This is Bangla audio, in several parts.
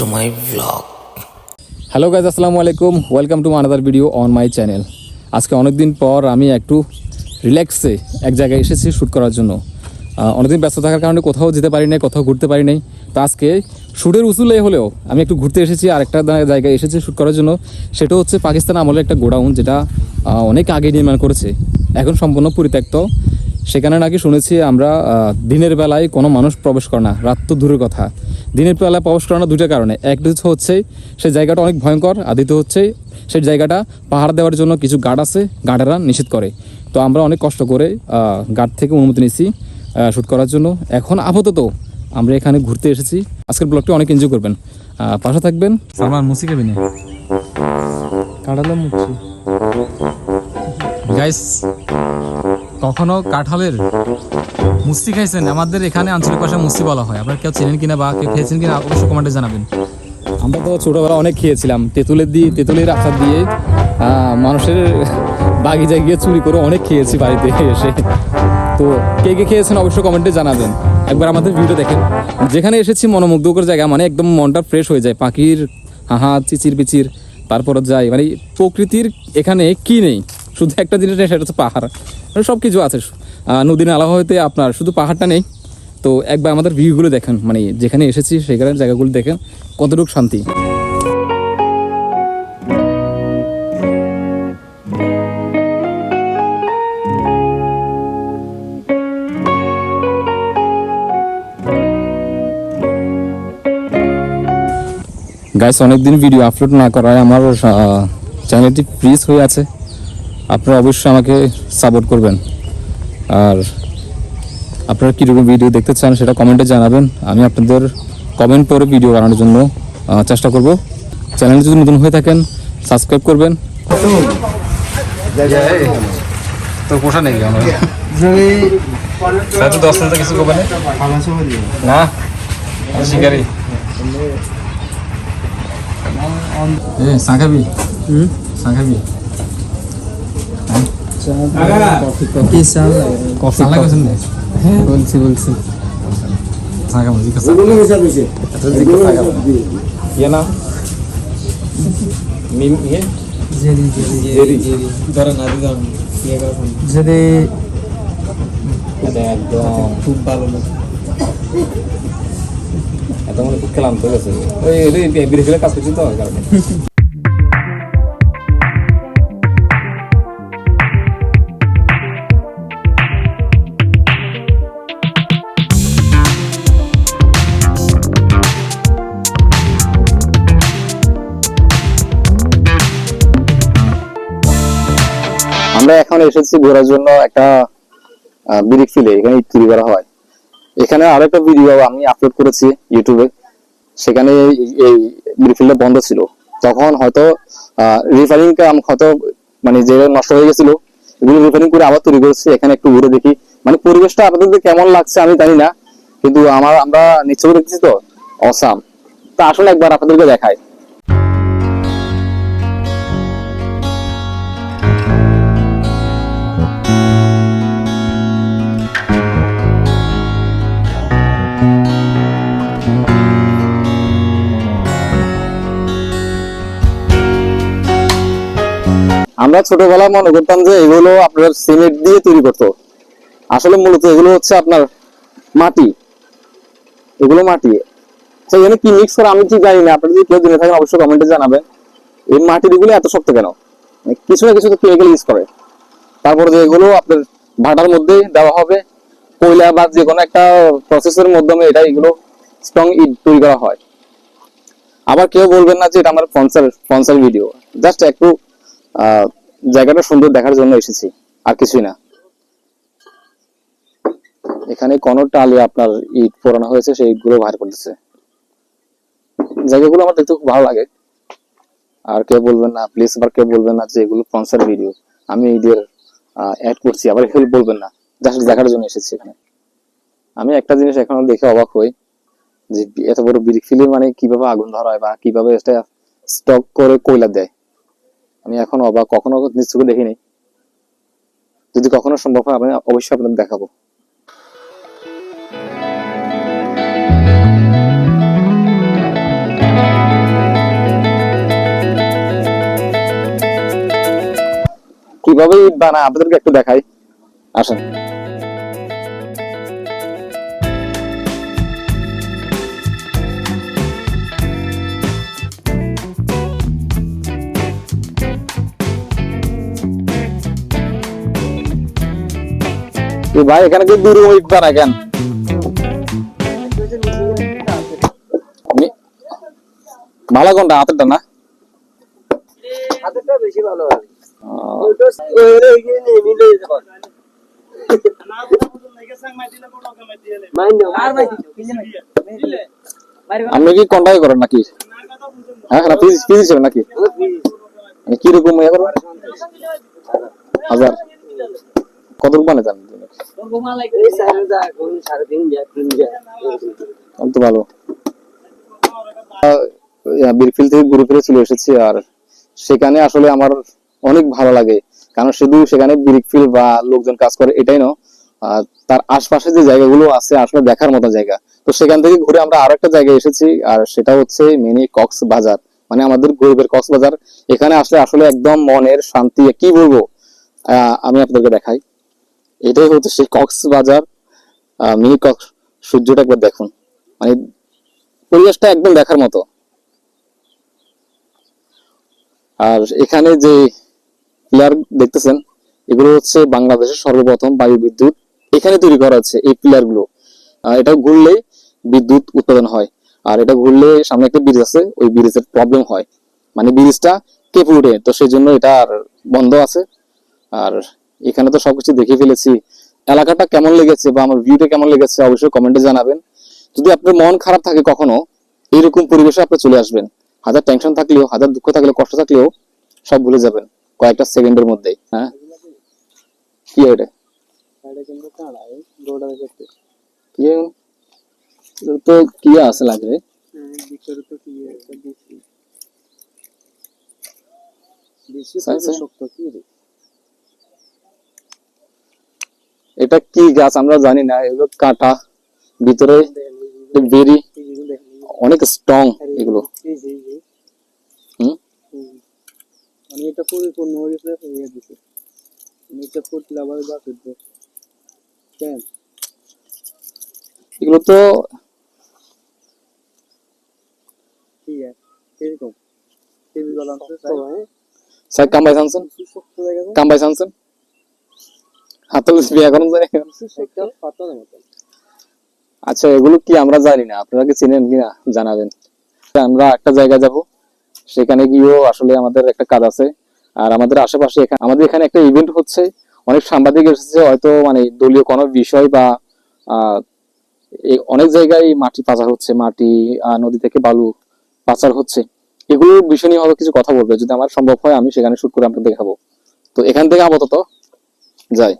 to my vlog. Hello guys, আসসালামু আলাইকুম, welcome to another video on my channel. আজকে অনেকদিন পর আমি একটু রিল্যাক্সে এক জায়গায় এসেছি শ্যুট করার জন্য। অনেকদিন ব্যস্ত থাকার কারণে কোথাও যেতে পারি নাই, কোথাও ঘুরতে পারি নাই। তো আজকে শ্যুটের উসুলে হলেও আমি একটু ঘুরতে এসেছি, আর একটা জায়গায় এসেছি শ্যুট করার জন্য। সেটা হচ্ছে পাকিস্তান আমলের একটা গোডাউন, যেটা অনেক আগে নির্মাণ করেছে, এখন সম্পূর্ণ পরিত্যক্ত। সেখানে নাকি শুনেছি আমরা দিনের বেলায় কোনো মানুষ প্রবেশ করে না, রাত তো দূরের কথা। দিনের বেলায় প্রবেশ করে না দুটো কারণে। একটা হচ্ছে সেই জায়গাটা অনেক ভয়ঙ্কর, আর দ্বিতীয় হচ্ছে সেই জায়গাটা পাহাড় দেওয়ার জন্য কিছু গার্ড আছে, গার্ডেরা নিষেধ করে। তো আমরা অনেক কষ্ট করে গার্ড থেকে অনুমতি নিয়েছি শ্যুট করার জন্য। এখন আপাতত আমরা এখানে ঘুরতে এসেছি। আজকের ব্লগটি অনেক এনজয় করবেন, পাশে থাকবেন। সালমান মুসি কেবিনে কাটালাম মুছি গাইস। কখনো কাঁঠালের মুসি খাইছেন? আমাদের এখানে আঞ্চলিক ভাষায় মুসি বলা হয়। আপনারা কেউ চেনেন কিনা বা কেউ খেয়েছেন কিনা অবশ্যই কমেন্টে জানাবেন। আমরা তো ছোটোবেলা অনেক খেয়েছিলার তেঁতুলের আচার দিয়ে মানুষের বাগিচায় গিয়ে চুরি করে অনেক খেয়েছি বাড়িতে এসে। তো কে কে খেয়েছেন অবশ্যই কমেন্টে জানাবেন। একবার আমাদের ভিডিও দেখেন। যেখানে এসেছি মনোমুগ্ধকর জায়গা, মানে একদম মনটা ফ্রেশ হয়ে যায়। পাখির হাহা চিচির বিচির, তারপর যাই মানে প্রকৃতির এখানে কি নেই, শুধু একটা জিনিস নেই, সেটা হচ্ছে পাহাড়। সব কিছু আছে, নদী নালা হইতে আপনার শুধু পাহাড়টা নেই। তো একবার আমাদের ভিউগুলো দেখেন, মানে যেখানে এসেছি সেখানে জায়গাগুলো দেখেন কতটুকু শান্তি। গাইস, অনেকদিন ভিডিও আপলোড না করায় আমার চ্যানেলটি ফ্রিজ হয়ে আছে। আপনারা অবশ্যই আমাকে সাপোর্ট করবেন, আর আপনারা কীরকম ভিডিও দেখতে চান সেটা কমেন্টে জানাবেন। আমি আপনাদের কমেন্ট পরে ভিডিও বানানোর জন্য চেষ্টা করব। চ্যানেল যদি নতুন হয়ে থাকেন সাবস্ক্রাইব করবেন। তো পোষা নেই আমরা দশ মিনিট কিছু করবেন না শিকারি সাঁখাবি সাঁখাবি বলছি খুব ভালো এত মনে খুব খেলাম তো গেছে ওই বিদেশে কাজ করছি তো কারণে। আমরা এখন এসেছি ঘোরার জন্য একটা ব্রিক ফিলে, এখানে ইট তৈরি করা হয়। এখানে আরো একটা ভিডিও আমি আপলোড করেছি ইউটিউবে। সেখানে এই ব্রিক ফিল্ডটা বন্ধ ছিল, তখন হয়তো রিফারিং কাম হয়তো মানে যে নষ্ট হয়ে গেছিল, এগুলো রিফারিং করে আবার তৈরি করেছি। এখানে একটু ঘুরে দেখি, মানে পরিবেশটা আপনাদের কেমন লাগছে আমি জানি না, কিন্তু আমরা নিশ্চয় দেখছি তো অসাম। তা আসলে একবার আপনাদেরকে দেখাই। আমরা ছোটবেলায় মনে করতাম যে এগুলো আপনার সিমেন্ট দিয়ে তৈরি করতো। আসলে মূলত এগুলো হচ্ছে আপনার মাটি, এগুলো মাটি। সেখানে কি মিক্স করে আমি ঠিক জানি না, আপনারা যদি কেউ জেনে থাকেন অবশ্যই কমেন্টে জানাবেন। এই মাটির এগুলো এত শক্ত কেন? কিছু না কিছু তো কেমিক্যাল ইউজ করে। তারপরে যে এগুলো আপনার ভাটার মধ্যে দেওয়া হবে, কয়লা বা যে কোনো একটা প্রসেসের মাধ্যমে এটা এগুলো স্ট্রং ইট তৈরি করা হয়। আবার কেউ বলবেন না যে এটা আমার স্পন্সর ভিডিও, জাস্ট একটু জায়গাটা সুন্দর দেখার জন্য এসেছি, আর কিছুই না। এখানে কোন টালে আপনার ইট পোড়ানো হয়েছে, সেই ইটগুলো বাইর করতেছে। জায়গাগুলো আমার দেখতে খুব ভালো লাগে। আর কেউ বলবেন না প্লিজ, আবার কেউ বলবেন না যে এগুলো স্পন্সর ভিডিও, আমি এদের অ্যাড করছি, আবার কেউ বলবেন না। জাস্ট দেখার জন্য এসেছি এখানে। আমি একটা জিনিস এখনো দেখে অবাক হই যে এত বড় ব্রিক ফিলে মানে কিভাবে আগুন ধরা হয় বা কিভাবে এটা স্টক করে কয়লা দেয়। আমি এখন অবাক, কখনো নিশ্চয় দেখিনি। যদি কখনো সম্ভব হয় আমি অবশ্যই আপনাদের দেখাবো। কিভাবে ইট বানায় আপনাদেরকে একটু দেখাই, আসেন। ভাই এখানে কি দূর ইট বানায় কেন? ভালো কোনটা, হাতেরটা না? হাতেরটা বেশি ভালো হয়। আপনি কি কন্টাক্ট করেন নাকি? হ্যাঁ না, ফিজিক্স হিসেবে নাকি? মানে কিরকম ইয়ে করবেন? 1000 কত মানে জানেন? তো ভালো। বীরফিল থেকে ঘুরে ফিরে চলে এসেছি, আর সেখানে আসলে আমার অনেক ভালো লাগে, কারণ শুধু সেখানে বীরফিল বা লোকজন কাজ করে এটাই নয়, তার আশপাশে যে জায়গাগুলো আছে আসলে দেখার মতো জায়গা। তো সেখান থেকে ঘুরে আমরা আরো একটা জায়গায় এসেছি, আর সেটা হচ্ছে মিনি কক্সবাজার, মানে আমাদের গরিবের কক্সবাজার। এখানে আসলে আসলে একদম মনের শান্তি, কি বলবো, আমি আপনাদেরকে দেখাই। এটাই হচ্ছে সেই কক্সবাজার মিনি কক্স। সূর্যটা একবার দেখুন, মানে পরিবেশটা একদম দেখার মতো। আর এখানে যে পিলার দেখতেছেন, এগুলো হচ্ছে বাংলাদেশের সর্বপ্রথম বায়ু বিদ্যুৎ এখানে তৈরি করা হচ্ছে। এই পিলার গুলো, এটা ঘুরলেই বিদ্যুৎ উৎপাদন হয়। আর এটা ঘুরলে সামনে একটা ব্রিজ আছে, ওই ব্রিজের প্রবলেম হয়, মানে ব্রিজটা কেঁপে উঠে, তো সেই জন্য এটা আর বন্ধ আছে। আর এখানে তো সবকিছু দেখে ফেলেছি। এলাকাটা কেমন লেগেছে বা আমার ভিউটা কেমন লেগেছে অবশ্যই কমেন্টে জানাবেন। যদি আপনার মন খারাপ থাকে কখনো, এইরকম পরিবেশে আপনি চলে আসবেন। হাজার টেনশন থাকলেও, হাজার দুঃখ থাকলেও, কষ্ট থাকলেও সব ভুলে যাবেন কয়েকটা সেকেন্ডের মধ্যেই। হ্যাঁ, কি এটা? কি তো কি আছে লাগবে? এটা কি গাছ আমরা জানি না, এগুলো কাটা, ভিতরে বেরি অনেক স্ট্রং এগুলো। মানে এটা পরিপূর্ণ হয়ে গেছে, হয়ে গেছে। এটা ফুটলে আবার গাছ উঠবে। কেন এগুলো তো কি এরকম টিভি গলাম তো স্যার কামবাই সানসন, কামবাই সানসন হাতল বিয়া করুন জানি। আচ্ছা, এগুলো কি আমরা জানি না, আপনারা কি চিনেন কিনা জানাবেন। আমরা একটা জায়গায় যাব, সেখানে গিয়েও আসলে আমাদের একটা কাজ আছে। আর আমাদের আশেপাশে আমাদের এখানে একটা ইভেন্ট হচ্ছে, অনেক সাংবাদিক এসেছে, হয়তো মানে দলীয় কোনো বিষয় বা অনেক জায়গায় মাটি পাচার হচ্ছে, মাটি নদী থেকে বালু পাচার হচ্ছে, এগুলোর বিষয় নিয়ে হয়তো কিছু কথা বলবে। যদি আমার সম্ভব হয় আমি সেখানে শুট করে আপনাদের দেখাবো। তো এখান থেকে আপাতত যাই।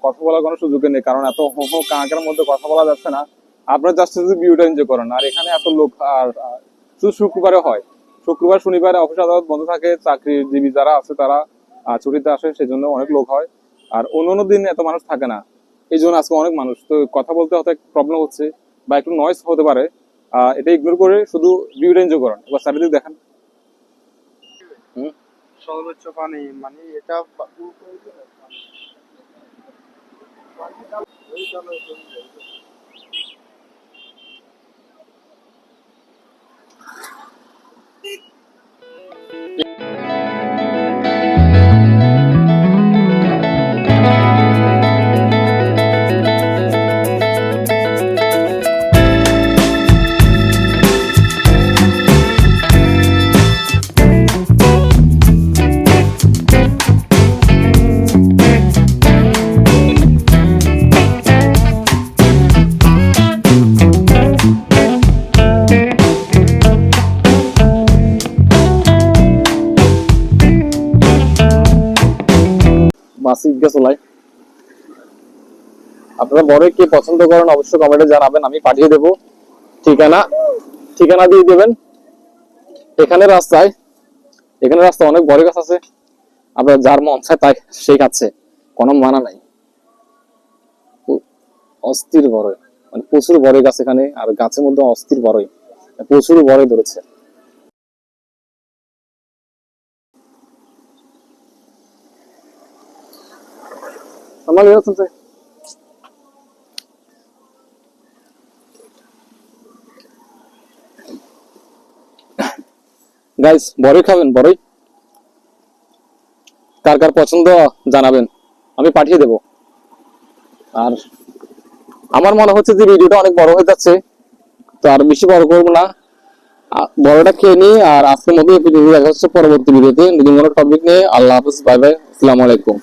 কথা বলার কোনো সুযোগ নেই, কারণ এত হো হো কাঁকের মধ্যে কথা বলা যাচ্ছে না। আপনারা জাস্ট শুধু ভিউটা এনজয় করেন। আর এখানে এত লোক, আর শুধু শুক্রবারে হয়, শুক্রবার শনিবারে অফিস আদালত বন্ধ থাকে, চাকরিজীবী যারা আছে তারা ছুটিতে আসে, সেজন্য অনেক লোক হয়। আর অন্য দিন এত মানুষ থাকে না, এই জন্য আজকে অনেক মানুষ। তো কথা বলতে হয়তো একটু প্রবলেম হচ্ছে বা একটু নয়েজ হতে পারে, এটা ইগনোর করে শুধু ভিউটা এনজয় করেন। এবার চারিদিক দেখেন। সর্বোচ্চ পানি, মানে এটা মাসিক গ্যাস চলাই। আপনারা বড় কি পছন্দ করেন অবশ্যই কমেন্টে জানাবেন, আমি পাঠিয়ে দেবো ঠিকানা। ঠিকানা দিয়ে দেবেন। এখানে রাস্তা অনেক বড় গাছ আছে, আপনার যার মন চায় তাই সেই খাচ্ছে, কোনো মানা নাই। অস্থির বড়, মানে প্রচুর বড় গাছ এখানে, আর গাছের মধ্যে অস্থির বড়ই, প্রচুর বড় ধরেছে। আমার চলছে গাইস, বড়ই খাবেন, বড়ই কার কার পছন্দ জানাবেন, আমি পাঠিয়ে দেব। আর আমার মনে হচ্ছে যে ভিডিওটা অনেক বড় হয়ে যাচ্ছে, তো আর বেশি বড় করবো না, বড়টা খেয়ে নিই। আর আজকের মতো দেখা হচ্ছে পরবর্তী ভিডিওতে নতুন কোনো টপিক নিয়ে। আল্লাহ হাফিজ, বাই বাই, আসসালামু আলাইকুম।